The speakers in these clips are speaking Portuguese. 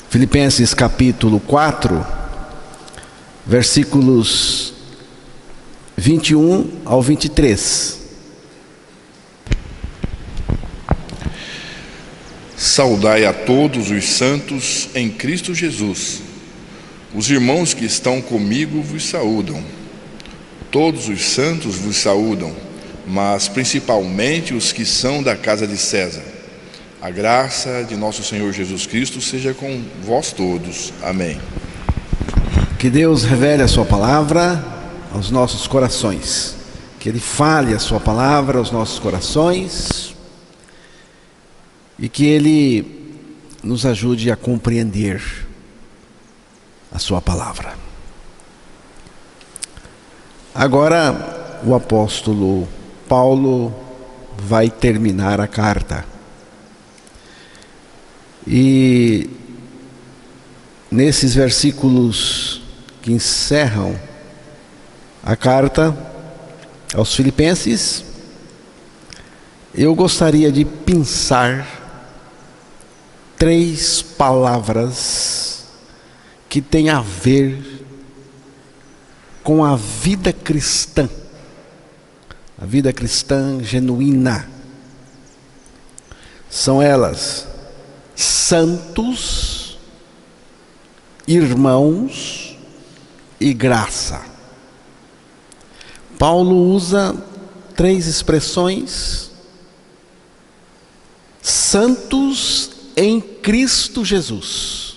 Filipenses capítulo 4, versículos 21 ao 23. Saudai a todos os santos em Cristo Jesus. Os irmãos que estão comigo vos saúdam. Todos os santos vos saúdam, mas principalmente os que são da casa de César. A graça de nosso Senhor Jesus Cristo seja com vós todos. Amém. Que Deus revele a sua palavra aos nossos corações. Que Ele fale a sua palavra aos nossos corações. E que Ele nos ajude a compreender a sua palavra. Agora, o apóstolo Paulo vai terminar a carta. E nesses versículos que encerram a carta aos Filipenses, eu gostaria de pensar 3 palavras que têm a ver com a vida cristã genuína. São elas: santos, irmãos e graça. Paulo usa 3 expressões: santos em Cristo Jesus,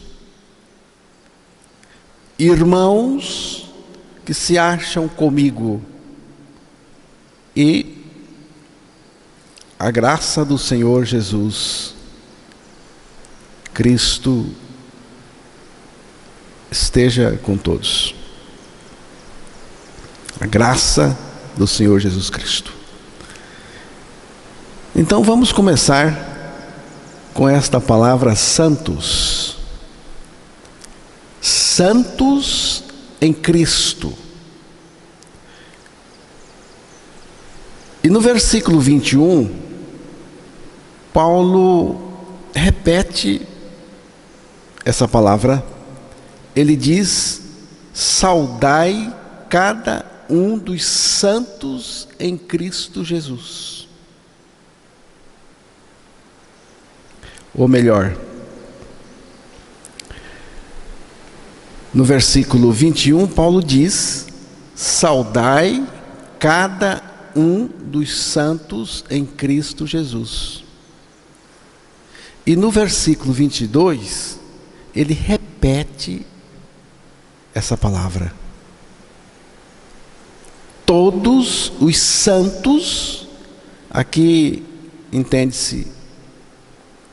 irmãos que se acham comigo, e a graça do Senhor Jesus Cristo esteja com todos. A graça do Senhor Jesus Cristo. Então vamos começar com esta palavra santos. Santos em Cristo. E no versículo 21, Paulo repete essa palavra. Ele diz: saudai cada um dos santos em Cristo Jesus. Ou melhor, no versículo 21, Paulo diz: saudai cada um dos santos em Cristo Jesus. E no versículo 22, ele repete essa palavra. Todos os santos, aqui entende-se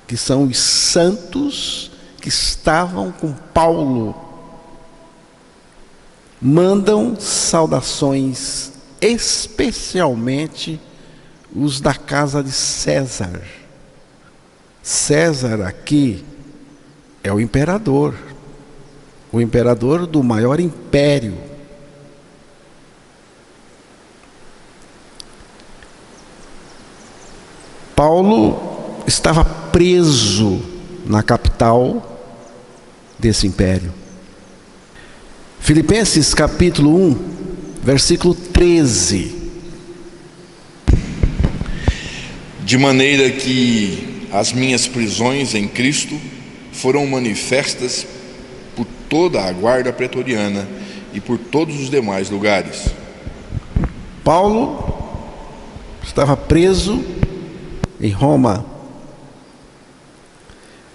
que são os santos que estavam com Paulo, mandam saudações, especialmente os da casa de César. César aqui é o imperador do maior império. Paulo estava preso na capital desse império. Filipenses capítulo 1, versículo 13. De maneira que as minhas prisões em Cristo foram manifestas por toda a guarda pretoriana e por todos os demais lugares. Paulo estava preso em Roma,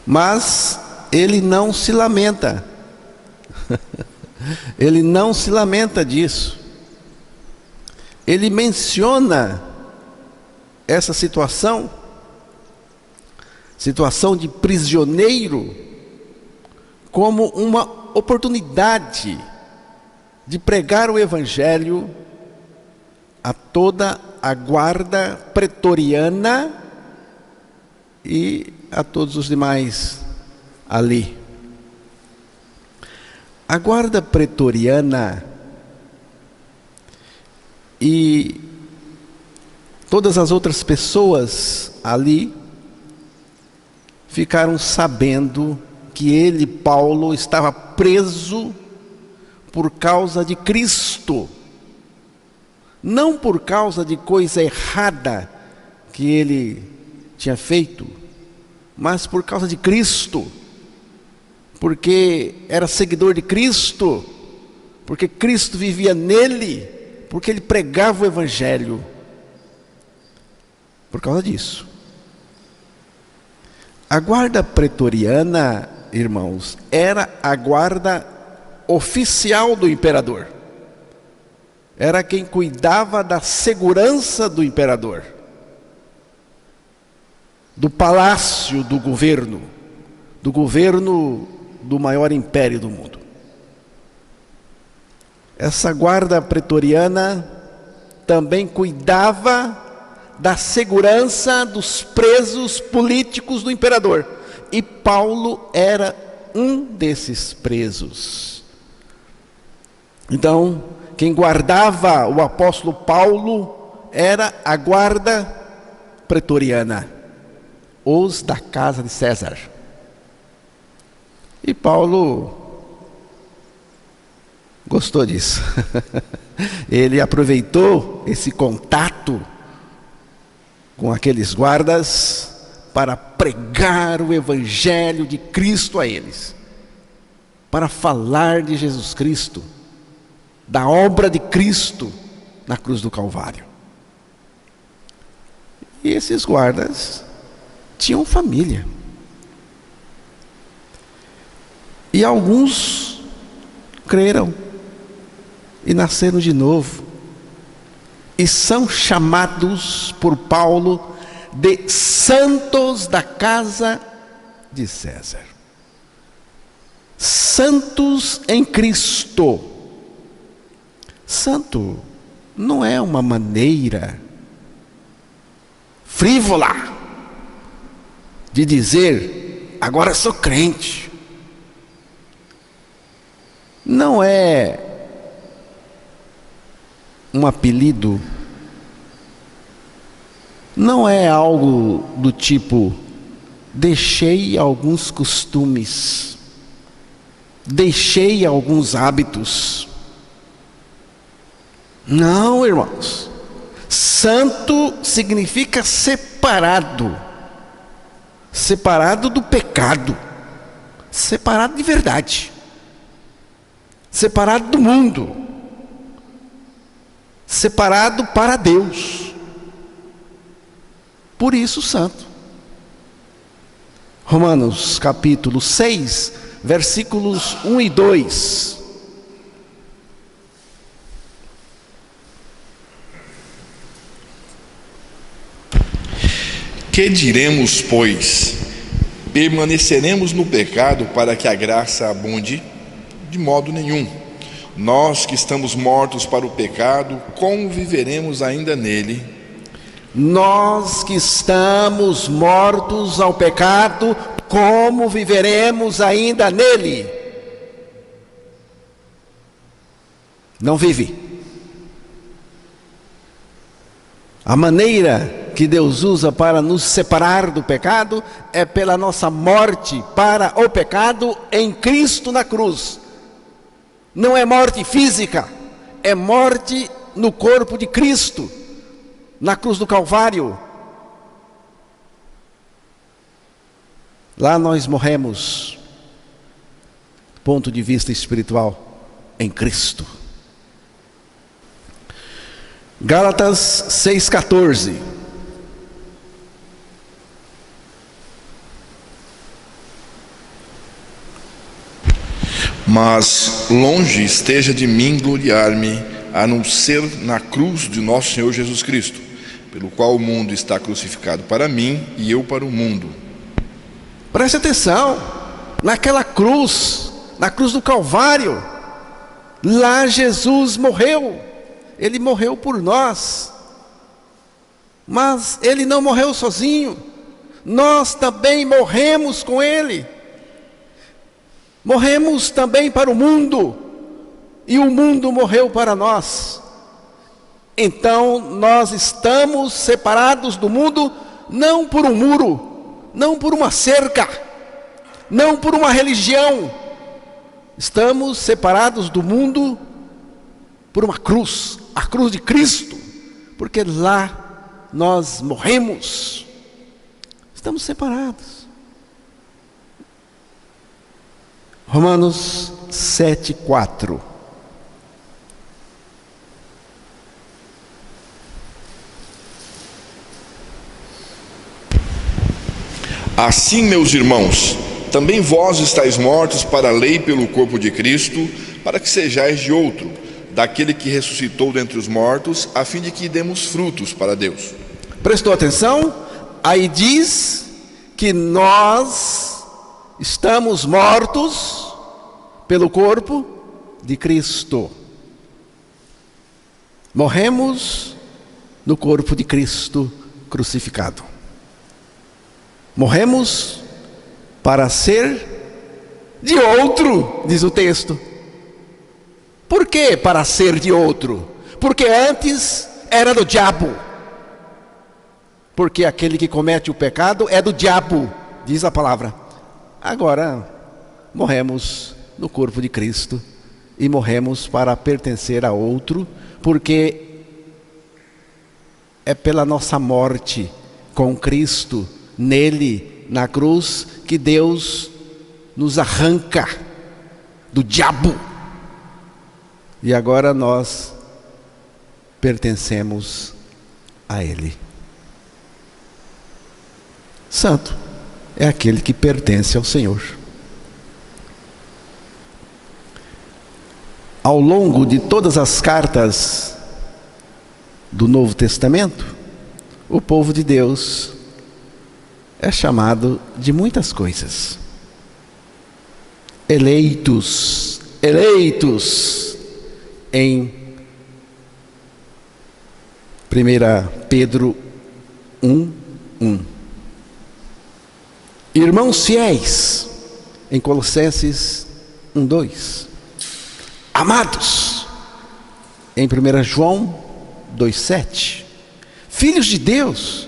mas ele não se lamenta. Ele não se lamenta disso. Ele menciona essa situação de prisioneiro, como uma oportunidade de pregar o Evangelho a toda a guarda pretoriana e a todos os demais ali. A guarda pretoriana e todas as outras pessoas ali ficaram sabendo que ele, Paulo, estava preso por causa de Cristo, não por causa de coisa errada que ele tinha feito, mas por causa de Cristo, porque era seguidor de Cristo, porque Cristo vivia nele, porque ele pregava o Evangelho. Por causa disso. A guarda pretoriana, irmãos, era a guarda oficial do imperador. Era quem cuidava da segurança do imperador, do palácio do governo do maior império do mundo. Essa guarda pretoriana também cuidava da segurança dos presos políticos do imperador. E Paulo era um desses presos. Então, quem guardava o apóstolo Paulo era a guarda pretoriana, os da casa de César. E Paulo gostou disso. Ele aproveitou esse contato com aqueles guardas para pregar o Evangelho de Cristo a eles, para falar de Jesus Cristo, da obra de Cristo na cruz do Calvário. E esses guardas tinham família. E alguns creram e nasceram de novo. E são chamados por Paulo de santos da casa de César. Santos em Cristo. Santo não é uma maneira frívola de dizer, agora sou crente. Não é um apelido, não é algo do tipo, deixei alguns costumes, deixei alguns hábitos. Não, irmãos. Santo significa separado, separado do pecado, separado de verdade, separado do mundo, separado para Deus. Por isso, santo. Romanos capítulo 6, versículos 1 e 2. Que diremos, pois? Permaneceremos no pecado para que a graça abunde? De modo nenhum. Nós que estamos mortos para o pecado, como viveremos ainda nele? Nós que estamos mortos ao pecado, como viveremos ainda nele? Não vive. A maneira que Deus usa para nos separar do pecado é pela nossa morte para o pecado em Cristo na cruz. Não é morte física, é morte no corpo de Cristo, na cruz do Calvário. Lá nós morremos, do ponto de vista espiritual, em Cristo. Gálatas 6,14. Mas longe esteja de mim gloriar-me, a não ser na cruz de nosso Senhor Jesus Cristo, pelo qual o mundo está crucificado para mim e eu para o mundo. Preste atenção, naquela cruz, na cruz do Calvário, lá Jesus morreu, Ele morreu por nós, mas Ele não morreu sozinho, nós também morremos com Ele. Morremos também para o mundo, e o mundo morreu para nós. Então nós estamos separados do mundo, não por um muro, não por uma cerca, não por uma religião. Estamos separados do mundo por uma cruz, a cruz de Cristo, porque lá nós morremos. Estamos separados. Romanos 7:4. Assim, meus irmãos, também vós estáis mortos para a lei pelo corpo de Cristo, para que sejais de outro, daquele que ressuscitou dentre os mortos, a fim de que demos frutos para Deus. Prestou atenção? Aí diz que nós estamos mortos pelo corpo de Cristo. Morremos no corpo de Cristo crucificado. Morremos para ser de outro, diz o texto. Por que para ser de outro? Porque antes era do diabo. Porque aquele que comete o pecado é do diabo, diz a palavra. Agora, morremos no corpo de Cristo e morremos para pertencer a outro, porque é pela nossa morte com Cristo, nele, na cruz, que Deus nos arranca do diabo. E agora nós pertencemos a Ele. Santo é aquele que pertence ao Senhor. Ao longo de todas as cartas do Novo Testamento, o povo de Deus é chamado de muitas coisas. Eleitos em 1 Pedro 1:1. Irmãos fiéis, em Colossenses 1:2. Amados, em 1 João 2:7. Filhos de Deus,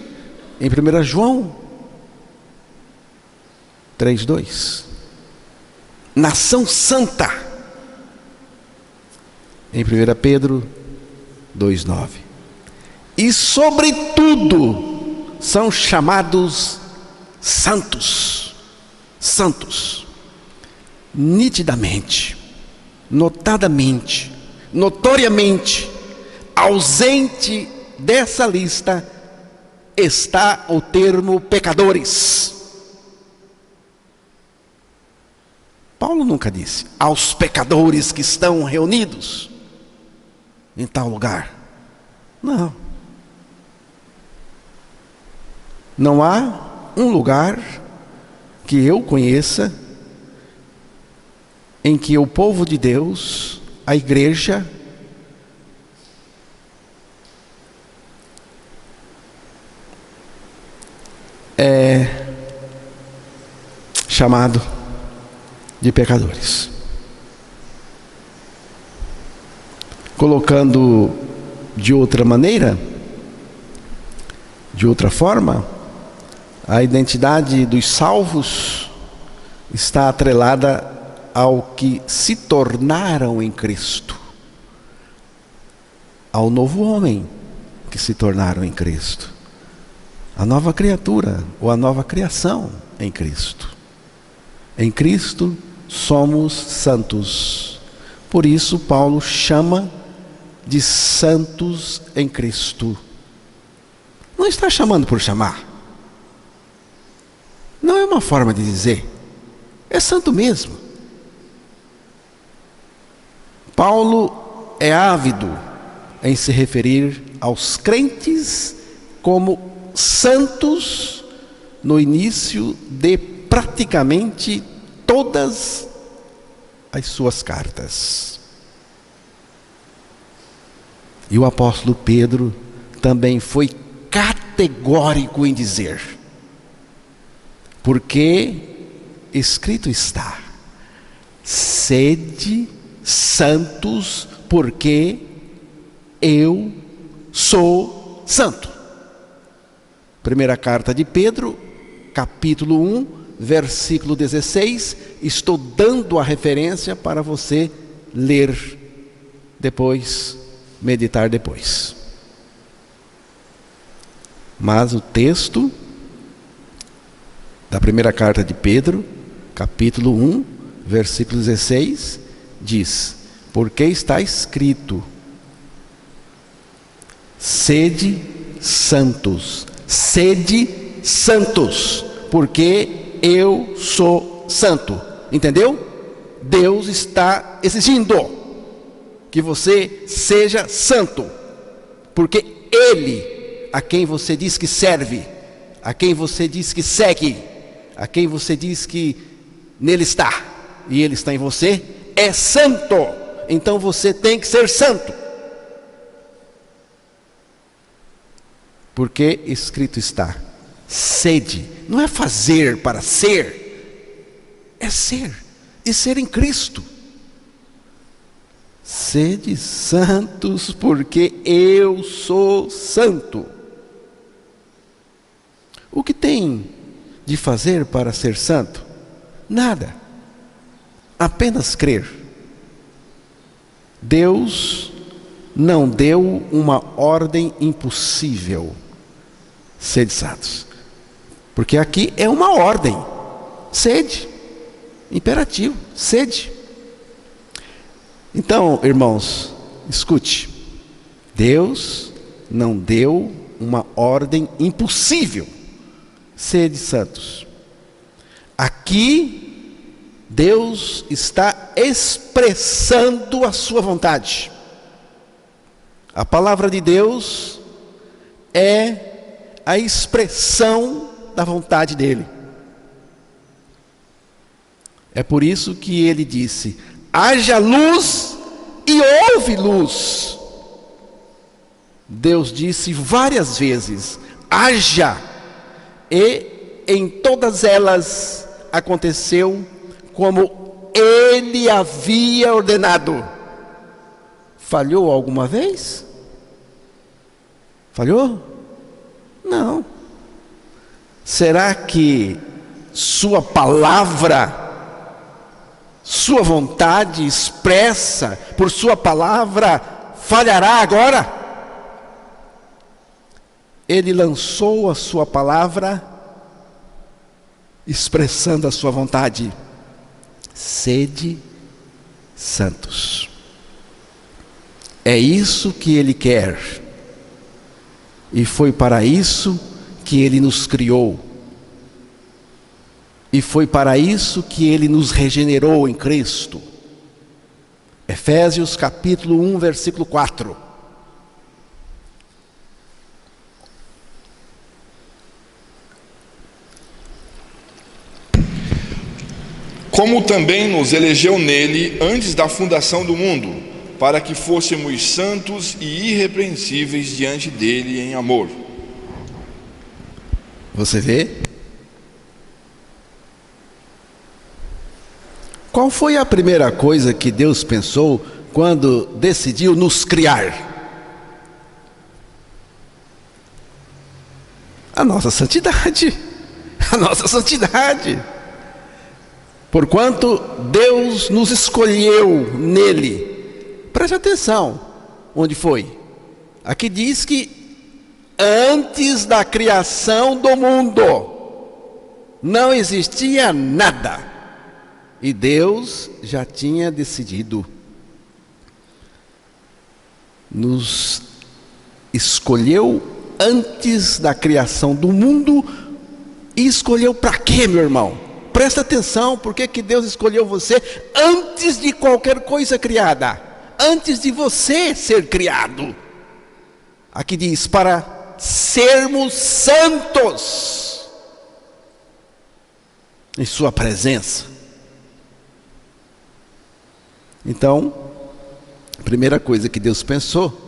em 1 João 3:2. Nação santa, em 1 Pedro 2:9. E sobretudo são chamados santos, santos, nitidamente, notadamente, notoriamente, ausente dessa lista está o termo pecadores. Paulo nunca disse aos pecadores que estão reunidos em tal lugar. Não. Não há um lugar que eu conheça em que o povo de Deus, a igreja, é chamado de pecadores. Colocando de outra maneira, de outra forma, a identidade dos salvos está atrelada ao que se tornaram em Cristo, ao novo homem que se tornaram em Cristo, a nova criatura ou a nova criação em Cristo. Em Cristo somos santos. Por isso Paulo chama de santos em Cristo. Não está chamando por chamar. Não é uma forma de dizer. É santo mesmo. Paulo é ávido em se referir aos crentes como santos no início de praticamente todas as suas cartas. E o apóstolo Pedro também foi categórico em dizer: porque escrito está, sede santos, porque eu sou santo. Primeira carta de Pedro, capítulo 1, versículo 16. Estou dando a referência para você ler depois, meditar depois. Mas o texto da primeira carta de Pedro, capítulo 1, versículo 16, diz: porque está escrito: sede santos, porque eu sou santo. Entendeu? Deus está exigindo que você seja santo, porque Ele, a quem você diz que serve, a quem você diz que segue, a quem você diz que nele está, e Ele está em você, é santo. Então você tem que ser santo, porque escrito está: sede. Não é fazer para ser, é ser, e ser em Cristo. Sede santos, porque eu sou santo. O que tem de fazer para ser santo? Nada, apenas crer. Deus não deu uma ordem impossível: sede santos, porque aqui é uma ordem, sede, imperativo, sede. Então, irmãos, escute, Deus não deu uma ordem impossível: sede santos. Aqui Deus está expressando a sua vontade. A palavra de Deus é a expressão da vontade dele. É por isso que ele disse: haja luz, e houve luz. Deus disse várias vezes: haja, e em todas elas aconteceu como Ele havia ordenado. Falhou alguma vez? Falhou? Não. Será que sua palavra, sua vontade expressa por sua palavra, falhará agora? Ele lançou a sua palavra expressando a sua vontade: sede santos. É isso que Ele quer, e foi para isso que Ele nos criou, e foi para isso que Ele nos regenerou em Cristo. Efésios capítulo 1, versículo 4. Como também nos elegeu nele antes da fundação do mundo, para que fôssemos santos e irrepreensíveis diante dele em amor. Você vê? Qual foi a primeira coisa que Deus pensou quando decidiu nos criar? A nossa santidade. A nossa santidade. Porquanto Deus nos escolheu nele. Preste atenção, onde foi? Aqui diz que antes da criação do mundo não existia nada, e Deus já tinha decidido. Nos escolheu antes da criação do mundo. E escolheu para quê, meu irmão? Presta atenção, por que Deus escolheu você antes de qualquer coisa criada, antes de você ser criado. Aqui diz: para sermos santos em sua presença. Então, a primeira coisa que Deus pensou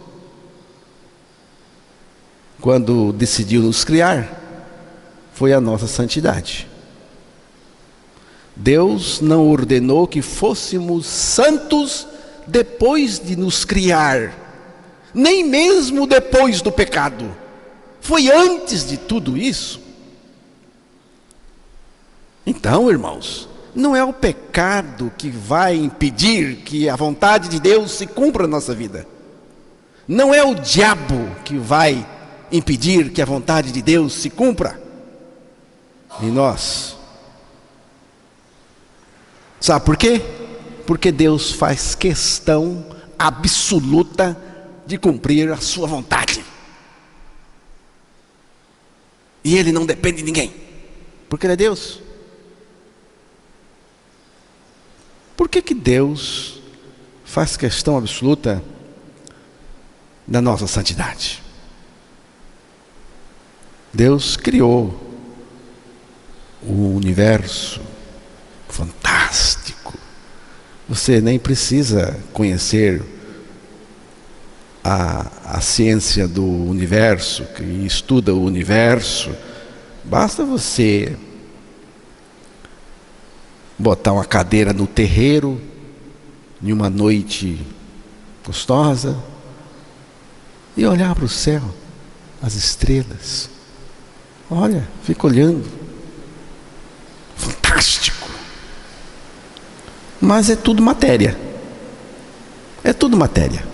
quando decidiu nos criar foi a nossa santidade. Deus não ordenou que fôssemos santos depois de nos criar, nem mesmo depois do pecado. Foi antes de tudo isso. Então, irmãos, não é o pecado que vai impedir que a vontade de Deus se cumpra na nossa vida. Não é o diabo que vai impedir que a vontade de Deus se cumpra em nós. Sabe por quê? Porque Deus faz questão absoluta de cumprir a sua vontade. E Ele não depende de ninguém, porque Ele é Deus. Por que Deus faz questão absoluta da nossa santidade? Deus criou o universo fantástico. Você nem precisa conhecer a ciência do universo, que estuda o universo. Basta você botar uma cadeira no terreiro, em uma noite gostosa, e olhar para o céu, as estrelas. Olha, fica olhando. Fantástico. Mas é tudo matéria. É tudo matéria.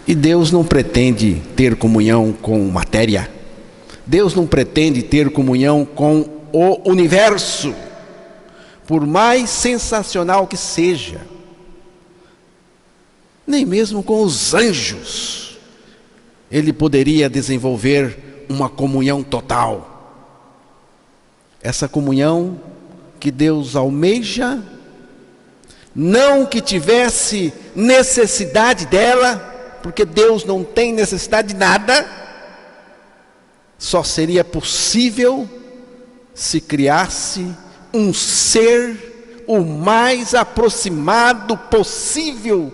E Deus não pretende ter comunhão com matéria. Deus não pretende ter comunhão com o universo, por mais sensacional que seja. Nem mesmo com os anjos Ele poderia desenvolver uma comunhão total. Essa comunhão que Deus almeja, não que tivesse necessidade dela, porque Deus não tem necessidade de nada, só seria possível se criasse um ser o mais aproximado possível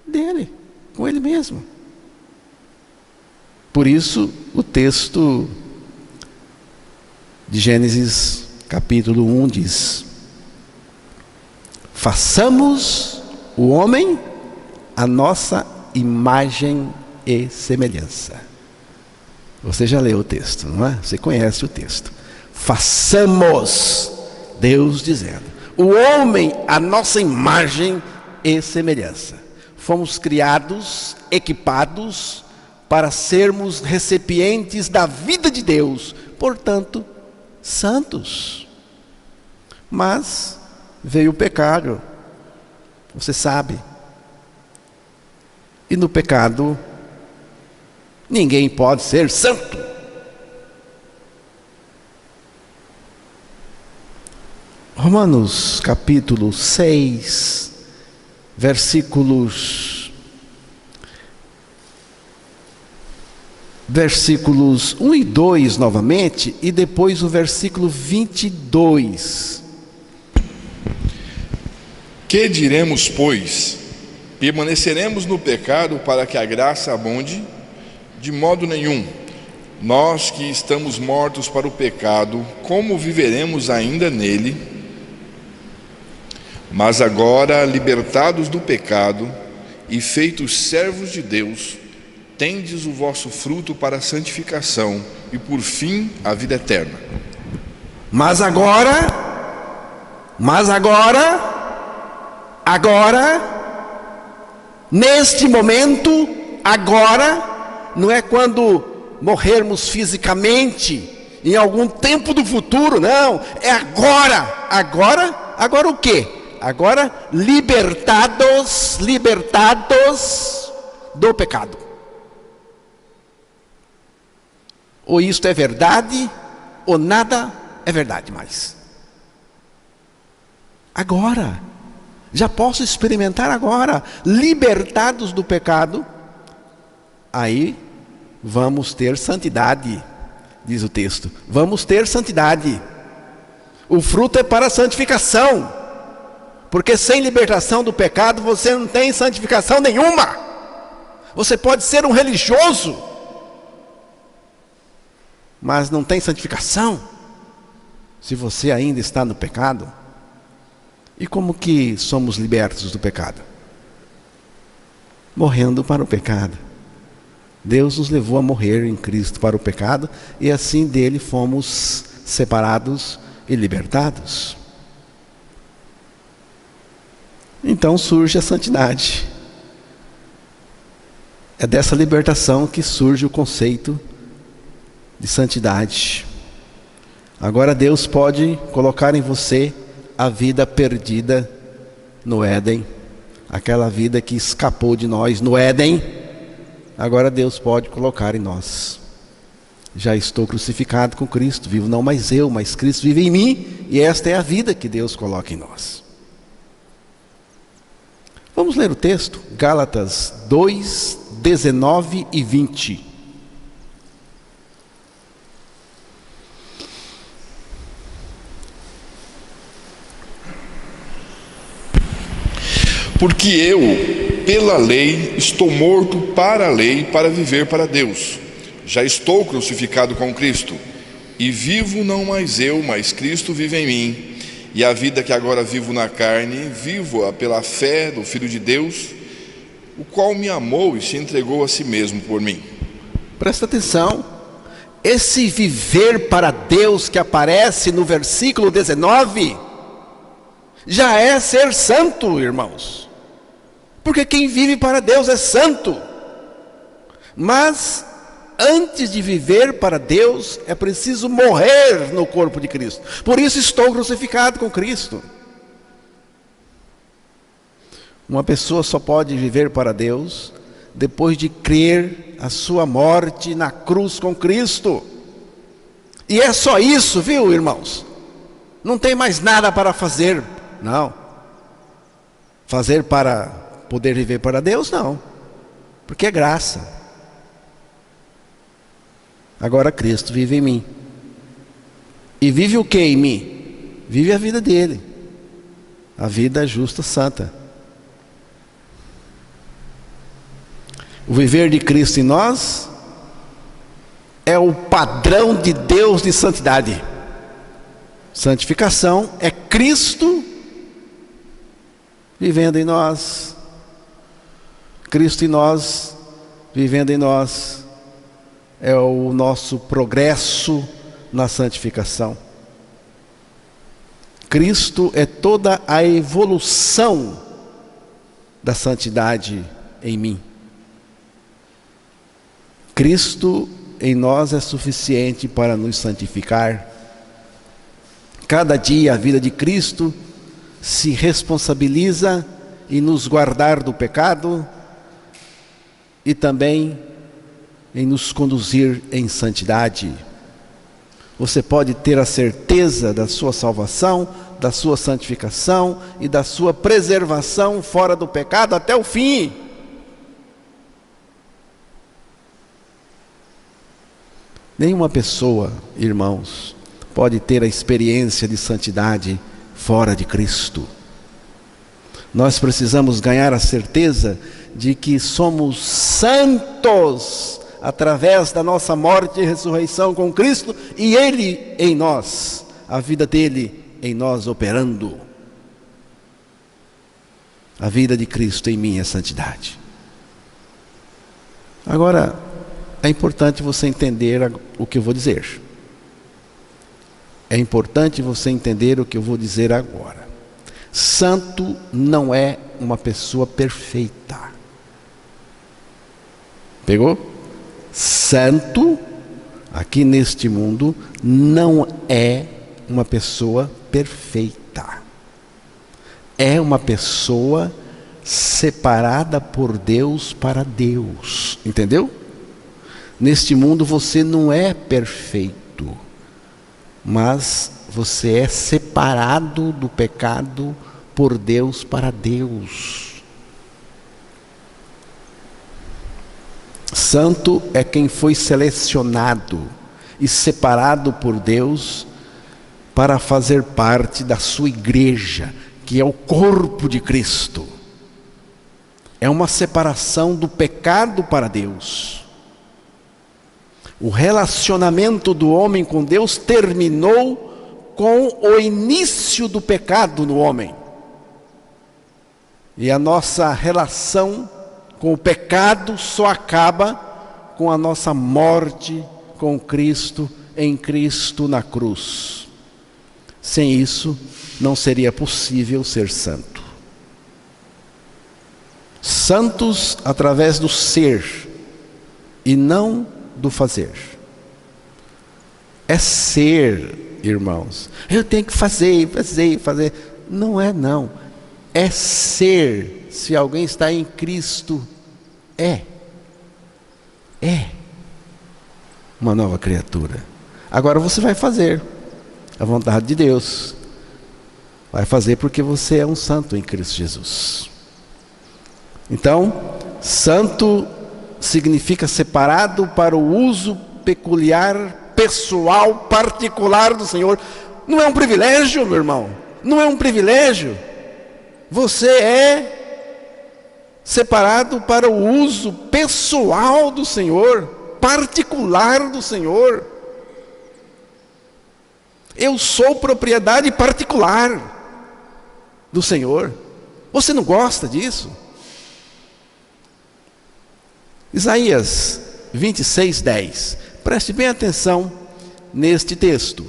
dele, com ele mesmo. Por isso o texto de Gênesis capítulo 1 diz: façamos o homem a nossa imagem e semelhança. Você já leu o texto, não é? Você conhece o texto. Façamos, Deus dizendo, o homem a nossa imagem e semelhança. Fomos criados, equipados para sermos recipientes da vida de Deus, portanto, santos. Mas veio o pecado, você sabe. E no pecado, ninguém pode ser santo. Romanos capítulo 6, versículos 1 e 2 novamente, e depois o versículo 22. Que diremos, pois? Permaneceremos no pecado para que a graça abunde? De modo nenhum. Nós que estamos mortos para o pecado, como viveremos ainda nele? Mas agora, libertados do pecado e feitos servos de Deus, tendes o vosso fruto para a santificação e por fim a vida eterna. Mas agora, neste momento, agora, não é quando morrermos fisicamente, em algum tempo do futuro, não, é agora. Agora o quê? Agora libertados do pecado. Ou isto é verdade, ou nada é verdade mais. Agora, já posso experimentar agora, libertados do pecado, aí vamos ter santidade, diz o texto. Vamos ter santidade. O fruto é para a santificação, porque sem libertação do pecado você não tem santificação nenhuma. Você pode ser um religioso, mas não tem santificação se você ainda está no pecado. E como que somos libertos do pecado? Morrendo para o pecado. Deus nos levou a morrer em Cristo para o pecado, e assim dele fomos separados e libertados. Então surge a santidade. É dessa libertação que surge o conceito de santidade. Agora Deus pode colocar em você a vida perdida no Éden, aquela vida que escapou de nós no Éden. Agora Deus pode colocar em nós. Já estou crucificado com Cristo, vivo não mais eu, mas Cristo vive em mim, e esta é a vida que Deus coloca em nós. Vamos ler o texto, Gálatas 2, 19 e 20. Porque eu, pela lei, estou morto para a lei, para viver para Deus. Já estou crucificado com Cristo, e vivo não mais eu, mas Cristo vive em mim. E a vida que agora vivo na carne, vivo-a pela fé do Filho de Deus, o qual me amou e se entregou a si mesmo por mim. Presta atenção, esse viver para Deus que aparece no versículo 19, já é ser santo, irmãos. Porque quem vive para Deus é santo. Mas antes de viver para Deus, é preciso morrer no corpo de Cristo. Por isso estou crucificado com Cristo. Uma pessoa só pode viver para Deus depois de crer a sua morte na cruz com Cristo. E é só isso, viu, irmãos? Não tem mais nada para fazer, não. Fazer para poder viver para Deus, não. Porque é graça. Agora Cristo vive em mim. E vive o que em mim? Vive a vida dele. A vida justa, santa. O viver de Cristo em nós é o padrão de Deus de santidade. Santificação é Cristo vivendo em nós. Cristo em nós, vivendo em nós. É o nosso progresso na santificação. Cristo é toda a evolução da santidade em mim. Cristo em nós é suficiente para nos santificar. Cada dia a vida de Cristo se responsabiliza em nos guardar do pecado e também em nos conduzir em santidade. Você pode ter a certeza da sua salvação, da sua santificação e da sua preservação fora do pecado até o fim. Nenhuma pessoa, irmãos, pode ter a experiência de santidade fora de Cristo. Nós precisamos ganhar a certeza de que somos santos através da nossa morte e ressurreição com Cristo, e Ele em nós, a vida dele em nós operando. A vida de Cristo em mim é santidade. Agora, é importante você entender o que eu vou dizer. É importante você entender o que eu vou dizer agora. Santo não é uma pessoa perfeita. Pegou? Santo, aqui neste mundo, não é uma pessoa perfeita. É uma pessoa separada por Deus para Deus. Entendeu? Neste mundo você não é perfeito, mas você é separado do pecado por Deus para Deus. Santo é quem foi selecionado e separado por Deus para fazer parte da sua igreja, que é o corpo de Cristo. É uma separação do pecado para Deus. O relacionamento do homem com Deus terminou com o início do pecado no homem. E a nossa relação com o pecado só acaba com a nossa morte com Cristo, em Cristo na cruz. Sem isso, não seria possível ser santo. Santos através do ser e não do fazer. É ser, irmãos. Eu tenho que fazer. Não é não. É ser. Se alguém está em Cristo, é uma nova criatura. Agora você vai fazer a vontade de Deus. Vai fazer porque você é um santo em Cristo Jesus. Então, santo significa separado para o uso peculiar, pessoal, particular do Senhor. Não é um privilégio, meu irmão. Não é um privilégio. Você é separado para o uso pessoal do Senhor, particular do Senhor. Eu sou propriedade particular do Senhor. Você não gosta disso? Isaías 26:10. Preste bem atenção neste texto.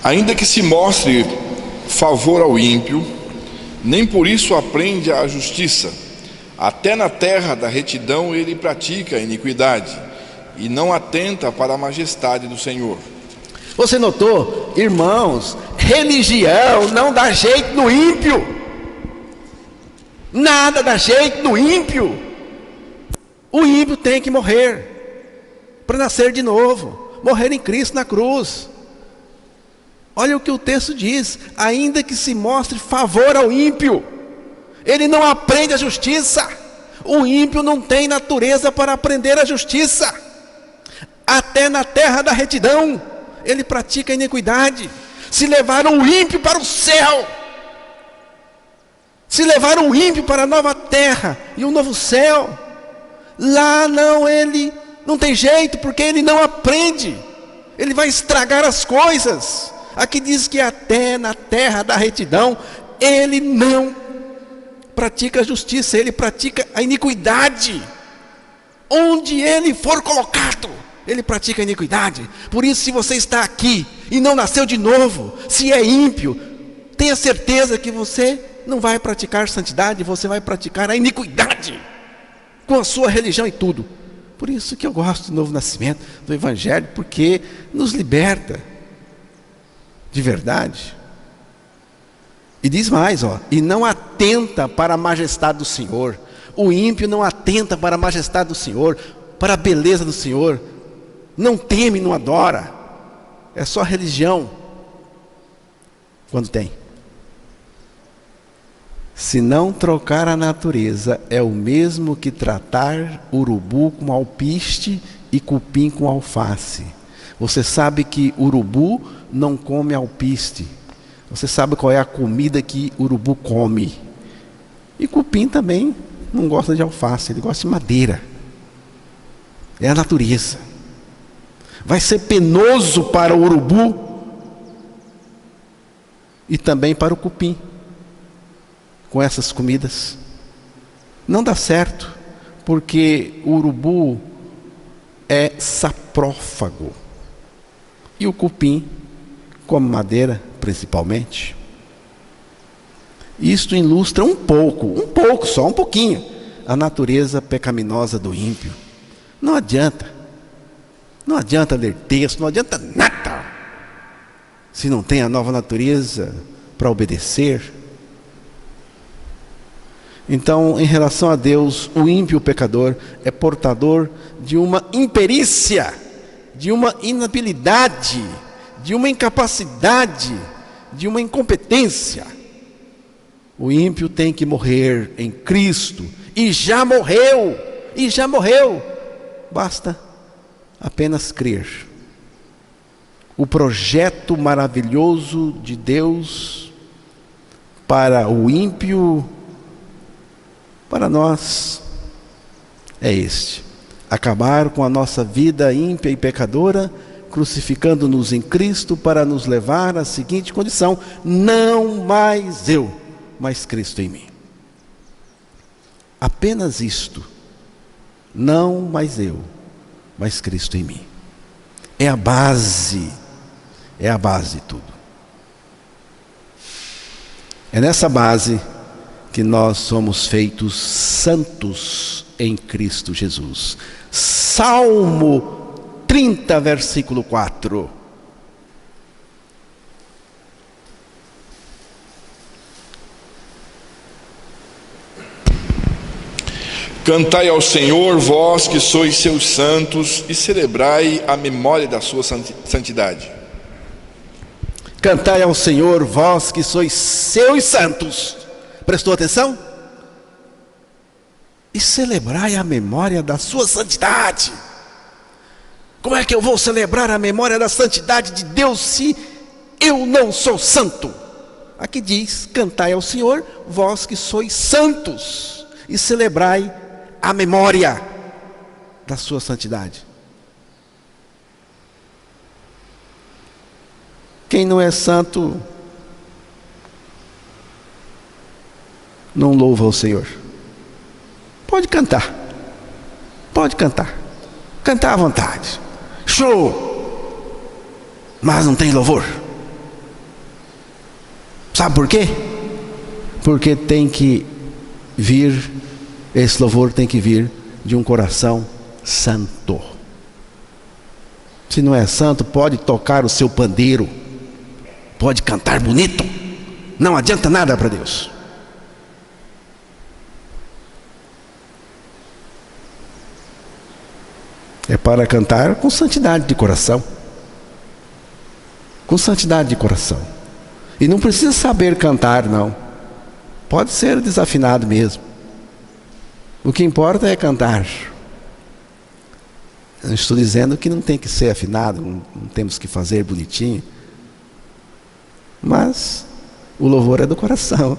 Ainda que se mostre favor ao ímpio, nem por isso aprende a justiça. Até na terra da retidão ele pratica a iniquidade, e não atenta para a majestade do Senhor. Você notou, irmãos, religião não dá jeito no ímpio. Nada dá jeito no ímpio. O ímpio tem que morrer para nascer de novo, morrer em Cristo na cruz. Olha o que o texto diz: ainda que se mostre favor ao ímpio, ele não aprende a justiça. O ímpio não tem natureza para aprender a justiça. Até na terra da retidão ele pratica a iniquidade. Se levaram o ímpio para o céu, se levaram o ímpio para a nova terra e um novo céu, lá não, ele não tem jeito, porque ele não aprende, ele vai estragar as coisas. Aqui diz que até na terra da retidão ele não pratica a justiça, ele pratica a iniquidade. Onde ele for colocado, ele pratica a iniquidade. Por isso, se você está aqui e não nasceu de novo, se é ímpio, tenha certeza que você não vai praticar santidade, você vai praticar a iniquidade com a sua religião e tudo. Por isso que eu gosto do novo nascimento, do Evangelho, porque nos liberta de verdade. E diz mais, e não atenta para a majestade do Senhor. O ímpio não atenta para a majestade do Senhor, para a beleza do Senhor. Não teme, não adora. É só religião quando tem. Se não trocar a natureza, é o mesmo que tratar urubu com alpiste e cupim com alface. Você sabe que urubu não come alpiste. Você sabe qual é a comida que urubu come. E cupim também não gosta de alface, ele gosta de madeira. É a natureza. Vai ser penoso para o urubu e também para o cupim com essas comidas. Não dá certo, porque o urubu é saprófago e o cupim come madeira principalmente. Isto ilustra um pouco só, um pouquinho, a natureza pecaminosa do ímpio. Não adianta ler texto, não adianta nada, se não tem a nova natureza para obedecer. Então, em relação a Deus, o ímpio, o pecador, é portador de uma imperícia, de uma inabilidade, de uma incapacidade, de uma incompetência. O ímpio tem que morrer em Cristo, e já morreu, basta apenas crer. O projeto maravilhoso de Deus para o ímpio, para nós, é este: acabar com a nossa vida ímpia e pecadora, crucificando-nos em Cristo para nos levar à seguinte condição: não mais eu, mas Cristo em mim. Apenas isto. Não mais eu, mas Cristo em mim. É a base de tudo. É nessa base que nós somos feitos santos em Cristo Jesus. Salmo 30, versículo 4. Cantai ao Senhor, vós que sois seus santos, e celebrai a memória da sua santidade. Cantai ao Senhor, vós que sois seus santos. Prestou atenção? E celebrai a memória da sua santidade. Como é que eu vou celebrar a memória da santidade de Deus se eu não sou santo? Aqui diz: cantai ao Senhor, vós que sois santos, e celebrai a memória da sua santidade. Quem não é santo não louva o Senhor. Pode cantar, cantar à vontade, show, mas não tem louvor. Sabe por quê? Porque tem que vir, esse louvor tem que vir de um coração santo. Se não é santo, pode tocar o seu pandeiro, pode cantar bonito, não adianta nada para Deus. É para cantar com santidade de coração. Com santidade de coração. E não precisa saber cantar, não. Pode ser desafinado mesmo. O que importa é cantar. Eu estou dizendo que não tem que ser afinado, não temos que fazer bonitinho. Mas o louvor é do coração.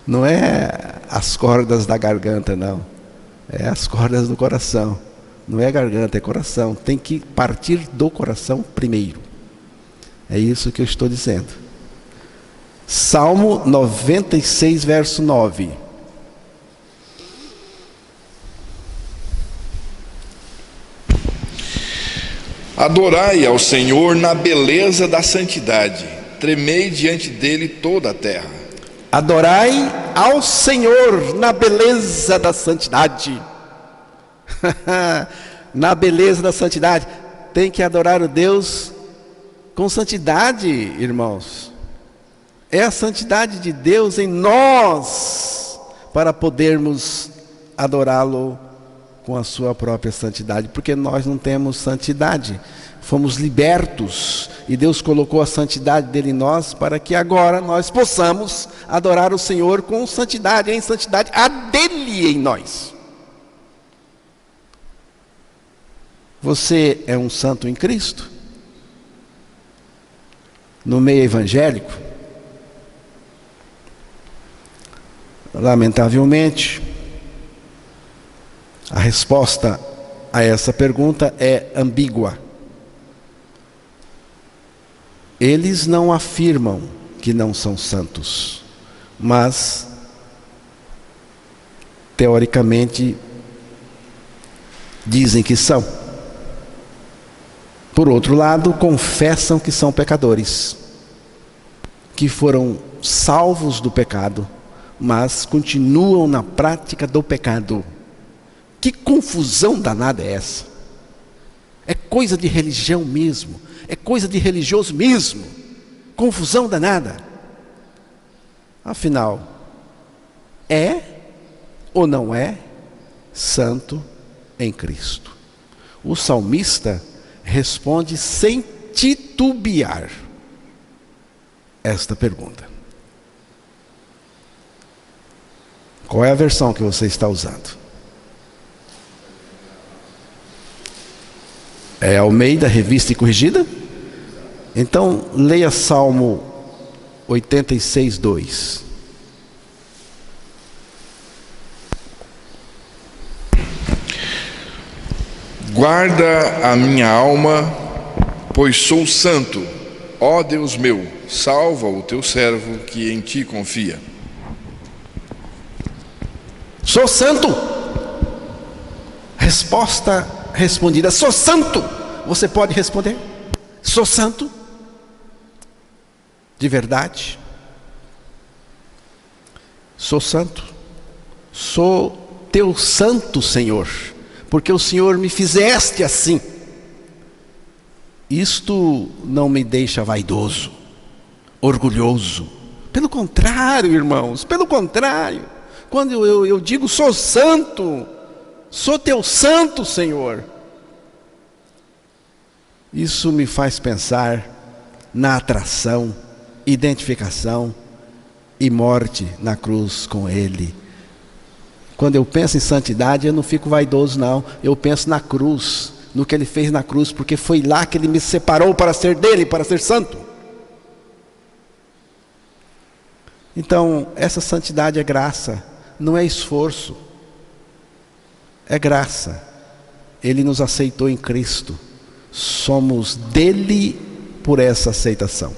Não é as cordas da garganta, não. É as cordas do coração. Não é garganta, é coração. Tem que partir do coração primeiro. É isso que eu estou dizendo. Salmo 96, verso 9. Adorai ao Senhor na beleza da santidade, tremei diante dele toda a terra. Adorai ao Senhor na beleza da santidade. Na beleza da santidade. Tem que adorar o Deus com santidade, irmãos. É a santidade de Deus em nós para podermos adorá-lo com a sua própria santidade, porque nós não temos santidade, fomos libertos e Deus colocou a santidade dele em nós para que agora nós possamos adorar o Senhor com santidade, em santidade a dele em nós. Você é um santo em Cristo? No meio evangélico? Lamentavelmente, a resposta a essa pergunta é ambígua. Eles não afirmam que não são santos, mas teoricamente dizem que são. Por outro lado, confessam que são pecadores, que foram salvos do pecado, mas continuam na prática do pecado. Que confusão danada é essa? É coisa de religião mesmo, é coisa de religioso mesmo, confusão danada. Afinal, é ou não é santo em Cristo? O salmista responde sem titubear esta pergunta. Qual é a versão que você está usando? É Almeida, Revista e Corrigida? Então, leia Salmo 86, 2. Guarda a minha alma, pois sou santo. Ó Deus meu, salva o teu servo que em ti confia. Sou santo. Resposta respondida: sou santo. Você pode responder: sou santo. De verdade. Sou santo. Sou teu santo, Senhor, porque o Senhor me fizeste assim. Isto não me deixa vaidoso, orgulhoso. Pelo contrário, irmãos, pelo contrário. Quando eu digo sou santo, sou teu santo, Senhor, isso me faz pensar na atração, identificação e morte na cruz com Ele. Quando eu penso em santidade, eu não fico vaidoso, não. Eu penso na cruz, no que Ele fez na cruz, porque foi lá que Ele me separou para ser dele, para ser santo. Então, essa santidade é graça, não é esforço, é graça. Ele nos aceitou em Cristo, somos dele por essa aceitação.